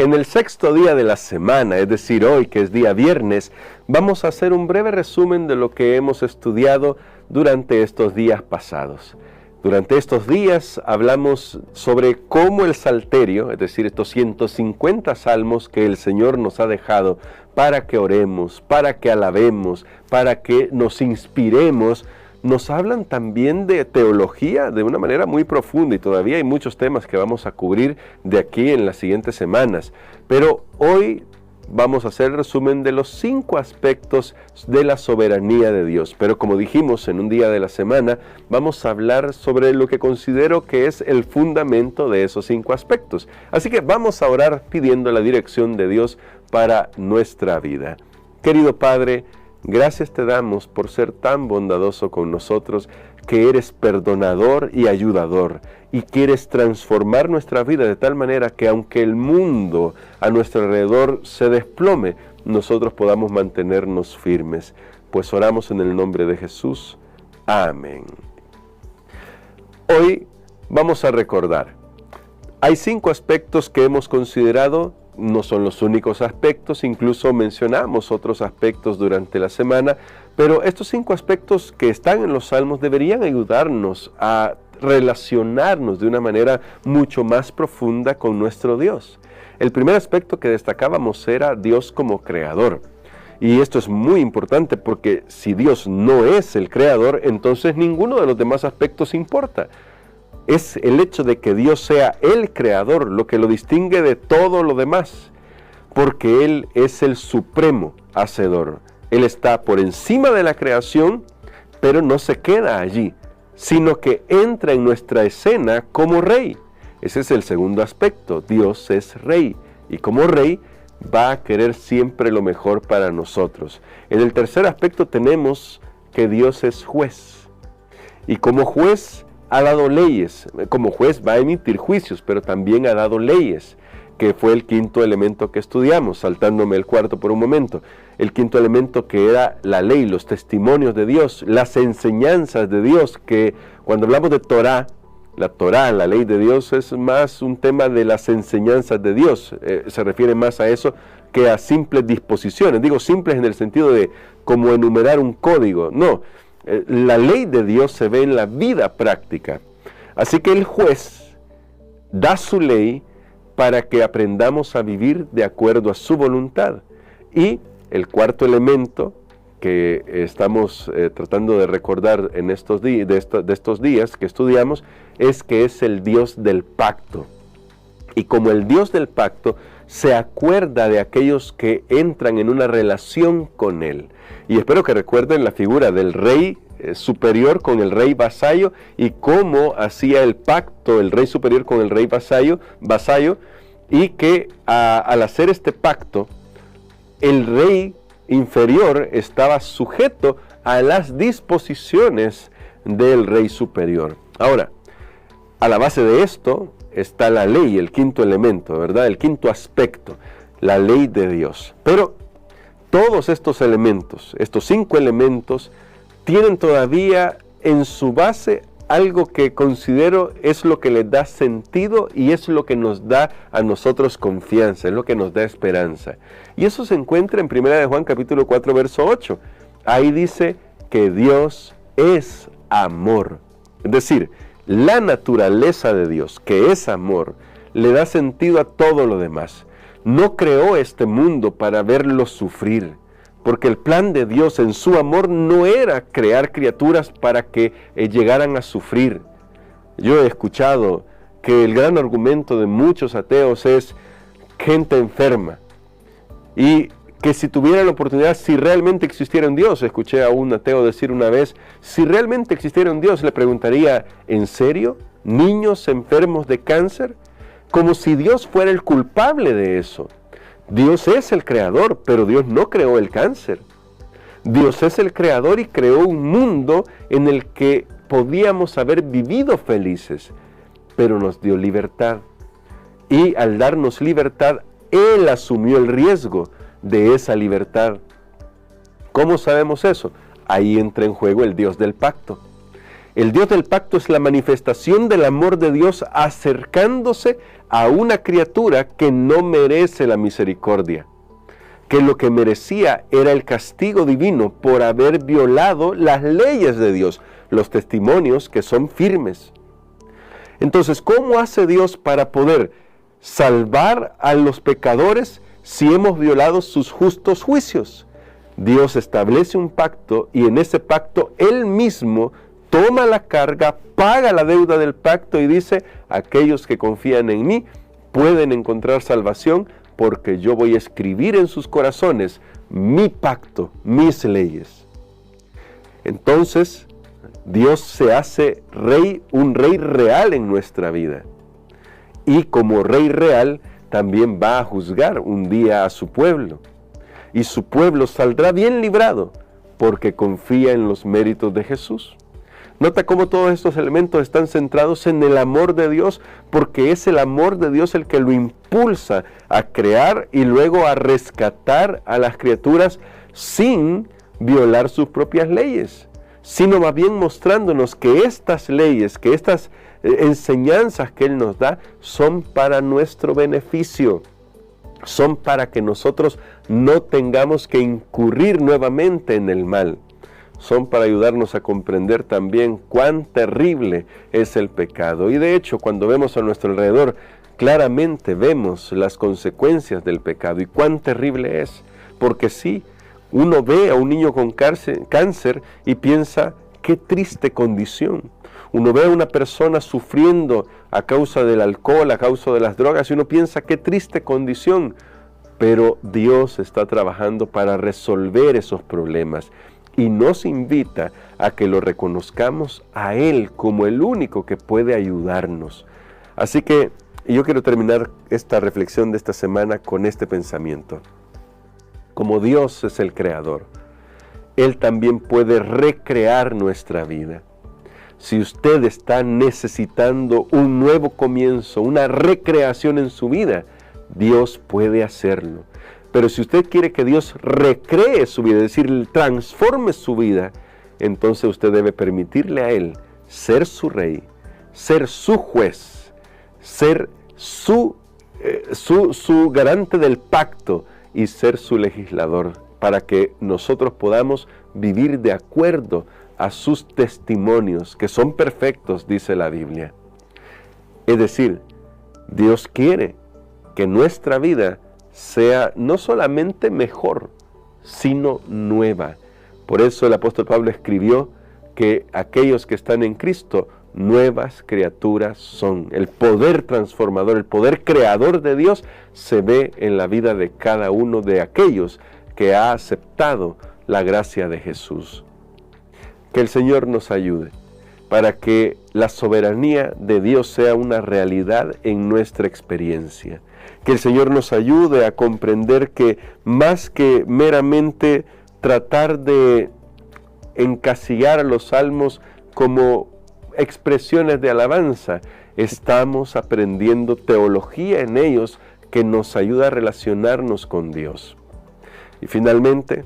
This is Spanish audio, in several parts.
En el sexto día de la semana, es decir, hoy que es día viernes, vamos a hacer un breve resumen de lo que hemos estudiado durante estos días pasados. Durante estos días hablamos sobre cómo el salterio, es decir, estos 150 salmos que el Señor nos ha dejado para que oremos, para que alabemos, para que nos inspiremos, nos hablan también de teología de una manera muy profunda y todavía hay muchos temas que vamos a cubrir de aquí en las siguientes semanas. Pero hoy vamos a hacer el resumen de los 5 aspectos de la soberanía de Dios. Pero como dijimos en un día de la semana, vamos a hablar sobre lo que considero que es el fundamento de esos 5 aspectos. Así que vamos a orar pidiendo la dirección de Dios para nuestra vida. Querido Padre, gracias te damos por ser tan bondadoso con nosotros, que eres perdonador y ayudador, y quieres transformar nuestra vida de tal manera que aunque el mundo a nuestro alrededor se desplome, nosotros podamos mantenernos firmes. Pues oramos en el nombre de Jesús. Amén. Hoy vamos a recordar. Hay 5 aspectos que hemos considerado. No son los únicos aspectos, incluso mencionamos otros aspectos durante la semana, pero estos 5 aspectos que están en los Salmos deberían ayudarnos a relacionarnos de una manera mucho más profunda con nuestro Dios. El primer aspecto que destacábamos era Dios como creador. Y esto es muy importante porque si Dios no es el creador, entonces ninguno de los demás aspectos importa. Es el hecho de que Dios sea el creador lo que lo distingue de todo lo demás, porque Él es el supremo hacedor. Él está por encima de la creación, pero no se queda allí, sino que entra en nuestra escena como rey. Ese es el segundo aspecto. Dios es rey, y como rey va a querer siempre lo mejor para nosotros. En el tercer aspecto tenemos que Dios es juez, y como juez ha dado leyes. Como juez va a emitir juicios, pero también ha dado leyes, que fue el quinto elemento que estudiamos, saltándome el cuarto por un momento. El quinto elemento que era la ley, los testimonios de Dios, las enseñanzas de Dios, que cuando hablamos de Torá, la ley de Dios es más un tema de las enseñanzas de Dios, se refiere más a eso que a simples disposiciones. Digo simples en el sentido de como enumerar un código, no. La ley de Dios se ve en la vida práctica. Así que el juez da su ley para que aprendamos a vivir de acuerdo a su voluntad. Y el cuarto elemento que estamos tratando de recordar en estos días que estudiamos es que es el Dios del pacto. Y como el Dios del pacto se acuerda de aquellos que entran en una relación con Él. Y espero que recuerden la figura del rey superior con el rey vasallo y cómo hacía el pacto el rey superior con el rey vasallo y que al hacer este pacto, el rey inferior estaba sujeto a las disposiciones del rey superior. Ahora, a la base de esto está la ley, el quinto elemento, ¿verdad? El quinto aspecto, la ley de Dios. Pero todos estos elementos, estos 5 elementos, tienen todavía en su base algo que considero es lo que les da sentido y es lo que nos da a nosotros confianza, es lo que nos da esperanza. Y eso se encuentra en 1 de Juan capítulo 4, verso 8. Ahí dice que Dios es amor. Es decir, la naturaleza de Dios, que es amor, le da sentido a todo lo demás. No creó este mundo para verlo sufrir, porque el plan de Dios en su amor no era crear criaturas para que llegaran a sufrir. Yo he escuchado que el gran argumento de muchos ateos es gente enferma, y que si tuviera la oportunidad, si realmente existiera un Dios, escuché a un ateo decir una vez, si realmente existiera un Dios, le preguntaría, ¿en serio? ¿Niños enfermos de cáncer? Como si Dios fuera el culpable de eso. Dios es el creador, pero Dios no creó el cáncer. Dios es el creador y creó un mundo en el que podíamos haber vivido felices, pero nos dio libertad. Y al darnos libertad, Él asumió el riesgo de esa libertad. ¿Cómo sabemos eso? Ahí entra en juego el Dios del pacto. El Dios del pacto es la manifestación del amor de Dios acercándose a una criatura que no merece la misericordia, que lo que merecía era el castigo divino por haber violado las leyes de Dios, los testimonios que son firmes. Entonces, ¿cómo hace Dios para poder salvar a los pecadores si hemos violado sus justos juicios? Dios establece un pacto y en ese pacto Él mismo toma la carga, paga la deuda del pacto y dice, aquellos que confían en mí pueden encontrar salvación porque yo voy a escribir en sus corazones mi pacto, mis leyes. Entonces, Dios se hace rey, un rey real en nuestra vida. Y como rey real, también va a juzgar un día a su pueblo. Y su pueblo saldrá bien librado porque confía en los méritos de Jesús. Nota cómo todos estos elementos están centrados en el amor de Dios, porque es el amor de Dios el que lo impulsa a crear y luego a rescatar a las criaturas sin violar sus propias leyes, sino más bien mostrándonos que estas leyes, que estas enseñanzas que Él nos da son para nuestro beneficio, son para que nosotros no tengamos que incurrir nuevamente en el mal. Son para ayudarnos a comprender también cuán terrible es el pecado. Y de hecho, cuando vemos a nuestro alrededor, claramente vemos las consecuencias del pecado y cuán terrible es. Porque sí, uno ve a un niño con cáncer y piensa, qué triste condición. Uno ve a una persona sufriendo a causa del alcohol, a causa de las drogas, y uno piensa, qué triste condición. Pero Dios está trabajando para resolver esos problemas. Y nos invita a que lo reconozcamos a Él como el único que puede ayudarnos. Así que yo quiero terminar esta reflexión de esta semana con este pensamiento. Como Dios es el creador, Él también puede recrear nuestra vida. Si usted está necesitando un nuevo comienzo, una recreación en su vida, Dios puede hacerlo. Pero si usted quiere que Dios recree su vida, es decir, transforme su vida, entonces usted debe permitirle a Él ser su rey, ser su juez, ser su garante del pacto y ser su legislador, para que nosotros podamos vivir de acuerdo a sus testimonios, que son perfectos, dice la Biblia. Es decir, Dios quiere que nuestra vida sea no solamente mejor, sino nueva. Por eso el apóstol Pablo escribió que aquellos que están en Cristo, nuevas criaturas son. El poder transformador, el poder creador de Dios se ve en la vida de cada uno de aquellos que ha aceptado la gracia de Jesús. Que el Señor nos ayude para que la soberanía de Dios sea una realidad en nuestra experiencia. Que el Señor nos ayude a comprender que más que meramente tratar de encasillar a los salmos como expresiones de alabanza, estamos aprendiendo teología en ellos que nos ayuda a relacionarnos con Dios. Y finalmente,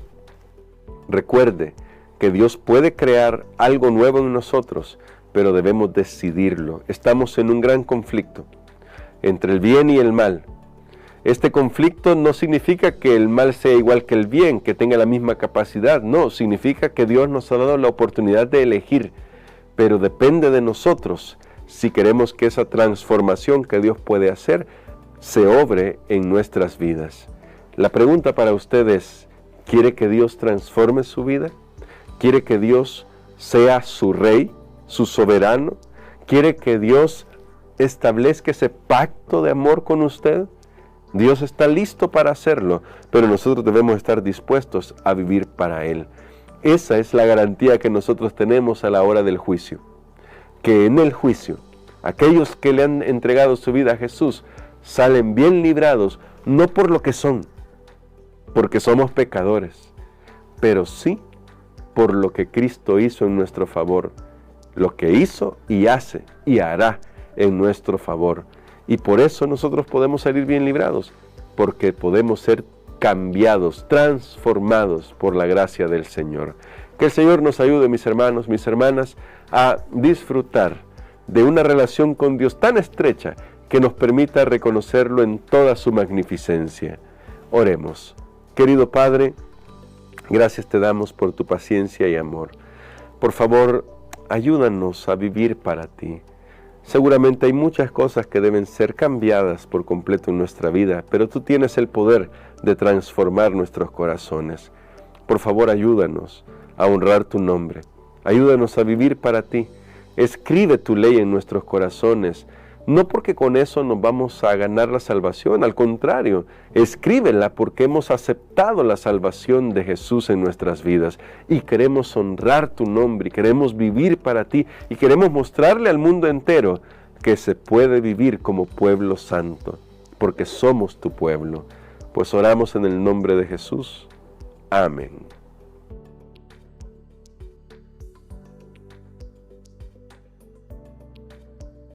recuerde que Dios puede crear algo nuevo en nosotros, pero debemos decidirlo. Estamos en un gran conflicto entre el bien y el mal. Este conflicto no significa que el mal sea igual que el bien, que tenga la misma capacidad. No, significa que Dios nos ha dado la oportunidad de elegir, pero depende de nosotros si queremos que esa transformación que Dios puede hacer se obre en nuestras vidas. La pregunta para usted es, ¿quiere que Dios transforme su vida? ¿Quiere que Dios sea su rey, su soberano? ¿Quiere que Dios establezca ese pacto de amor con usted? Dios está listo para hacerlo, pero nosotros debemos estar dispuestos a vivir para Él. Esa es la garantía que nosotros tenemos a la hora del juicio. Que en el juicio, aquellos que le han entregado su vida a Jesús salen bien librados, no por lo que son, porque somos pecadores, pero sí por lo que Cristo hizo en nuestro favor, lo que hizo y hace y hará en nuestro favor. Y por eso nosotros podemos salir bien librados, porque podemos ser cambiados, transformados por la gracia del Señor. Que el Señor nos ayude, mis hermanos, mis hermanas, a disfrutar de una relación con Dios tan estrecha que nos permita reconocerlo en toda su magnificencia. Oremos. Querido Padre, gracias te damos por tu paciencia y amor. Por favor, ayúdanos a vivir para ti. Seguramente hay muchas cosas que deben ser cambiadas por completo en nuestra vida, pero tú tienes el poder de transformar nuestros corazones. Por favor, ayúdanos a honrar tu nombre. Ayúdanos a vivir para ti. Escribe tu ley en nuestros corazones, no porque con eso nos vamos a ganar la salvación, al contrario, escríbela porque hemos aceptado la salvación de Jesús en nuestras vidas y queremos honrar tu nombre y queremos vivir para ti y queremos mostrarle al mundo entero que se puede vivir como pueblo santo, porque somos tu pueblo. Pues oramos en el nombre de Jesús. Amén.